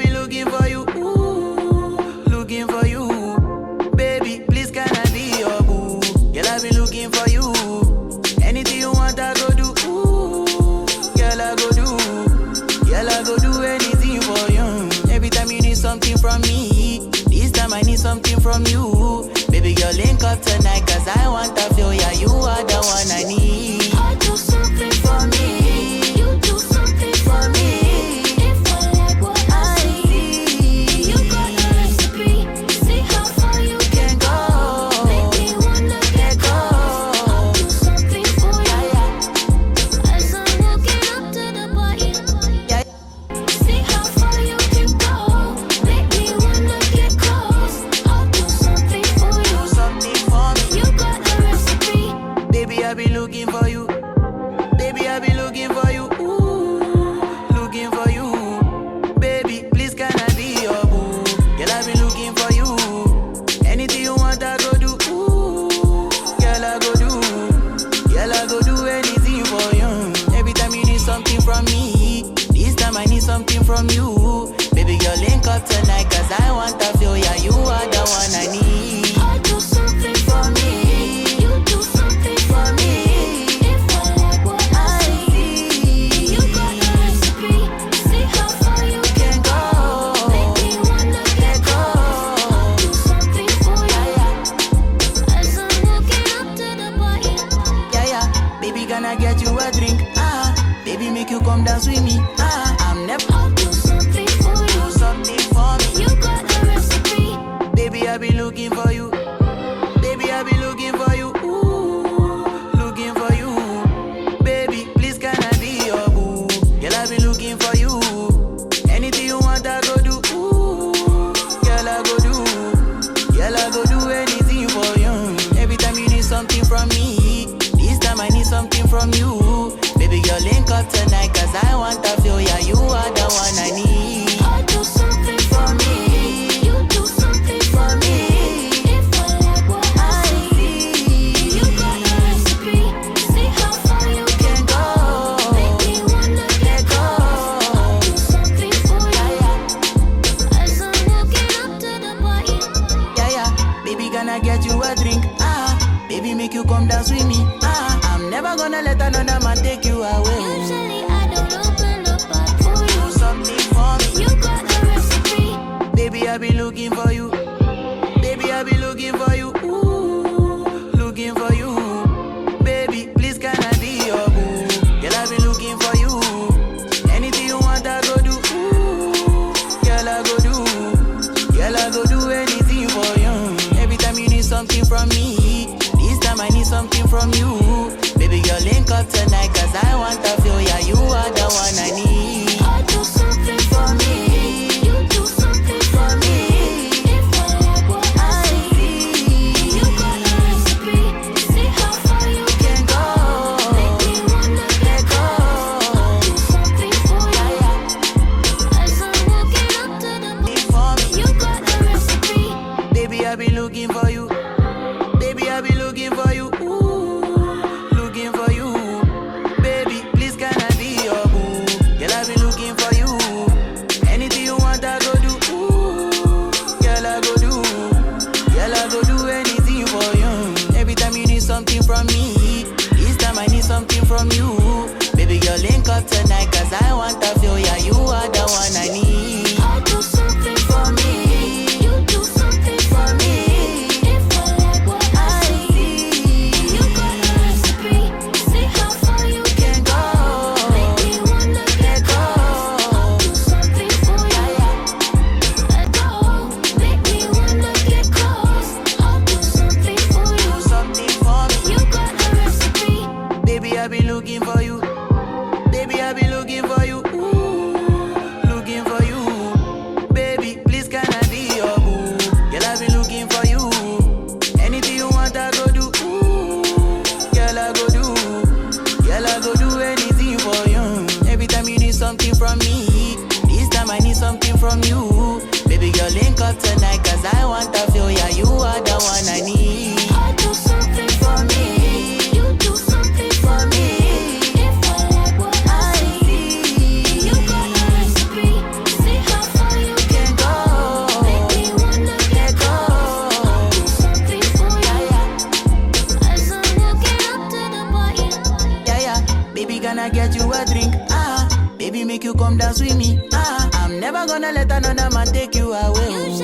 been looking for you, ooh, looking for you. Baby, please can I be your boo? Girl, I've been looking for you. Anything you want, I go do, ooh, girl, I go do. Girl, I go do anything for you. Every time you need something from me, this time I need something from you. Baby girl, link up tonight, cause I want to feel, yeah, you are the one I need. I do something for me, you do something for me. If I like what I see, you got the recipe. See how far you can go. Make me wanna get close. I'll do something for you. As I'm walking up to the party, see how far you can go. Make me wanna get close. I'll do something for you. Do something for me. You got the recipe. Baby, I've been looking for you. Baby, I've been looking for you. Ooh, looking for you. Baby, please can I be your boo? Girl, I've been looking for you. Anything you want, I go do. Ooh, girl, I go do. Girl, I go do anything for you. Every time you need something from me, this time I need something from you. Baby, girl, link up tonight, cause I want to feel, yeah, you are the one I need. I do something for me, you do something for me. If I like what I see, you got the recipe. See how far you can go. Make me wanna get close. I'll do something for you. As I'm walking up to the party, Yeah, yeah, baby, can I get you a drink? Baby, make you come dance with me. I'm never I'll do something for you. do something for me. You got the recipe. Baby, I've been looking for you. Baby, I've been looking for you. Ooh, looking for you. Baby, please can I be your boo? Girl, I've been looking for you. Anything you want, I go do. Ooh, girl, I go do. Girl, I go do anything for you. Every time you need something from me, this time I need something from you. Baby, girl, link up tonight, cause I want to feel, yeah, you are the one I need. I do something for me, you do something for me. If I like what I see, you got the recipe. See how far you can go. Make me wanna get close. I'll do something for you. As I'm walking up to the party, Yeah, yeah, baby, can I get you a drink? Baby, make you come dance with me. I'm never gonna let another man take you away. usually I don't open up but for Do you. something for me. You got the recipe. Baby, I've been looking for you. Baby, I've been looking for you. Ooh, looking for you. Baby, please can I be your boo? Girl, I've been looking for you. Anything you want, I go do. Ooh, girl, I go do. Girl, I go do anything for you. Every time you need something from me, this time I need something from you. Baby, girl, link up tonight, cause I want to feel, yeah, you are the one I need. I do something for me, you do something for me. If I like what I see, you got the recipe. See how far you can go. Make me wanna get close. I'll do something for you. As I'm walking up to the party, you got the recipe. Baby, I've been looking for you. Baby, I've been looking for you. Ooh, looking for you. Baby, please can I be your boo? Girl, I've been looking for you. Anything you want, I go do. Ooh, girl, I go do. Girl, I go do anything for you. Every time you need something from me, this time I need something from you. Baby, girl, link up tonight, cause I want to feel, yeah, you are the one I need. I do something for me, you do something for me. If I like what I see, you got the recipe. See how far you can go. Make me wanna get close. I'll do something for you. Let go. Make me wanna get close. I'll do something for you. Do something for me. You got the recipe. Baby, I've been looking for you. Baby, I've been looking for you. Ooh, looking for you. Baby, please can I be your boo? Girl, I've been looking for you. Anything you want, I go do. Ooh, girl, I go do. Girl, I go do anything for you. Every time you need something from me, this time I need something from you. Baby, girl, link up tonight, cause I want to feel, yeah, you are the one I need. I do something for me, you do something for me. If I like what I see, you got the recipe. See how far you gonna get you a drink. Baby, make you come dance with me. I'm never gonna let another man take you away. You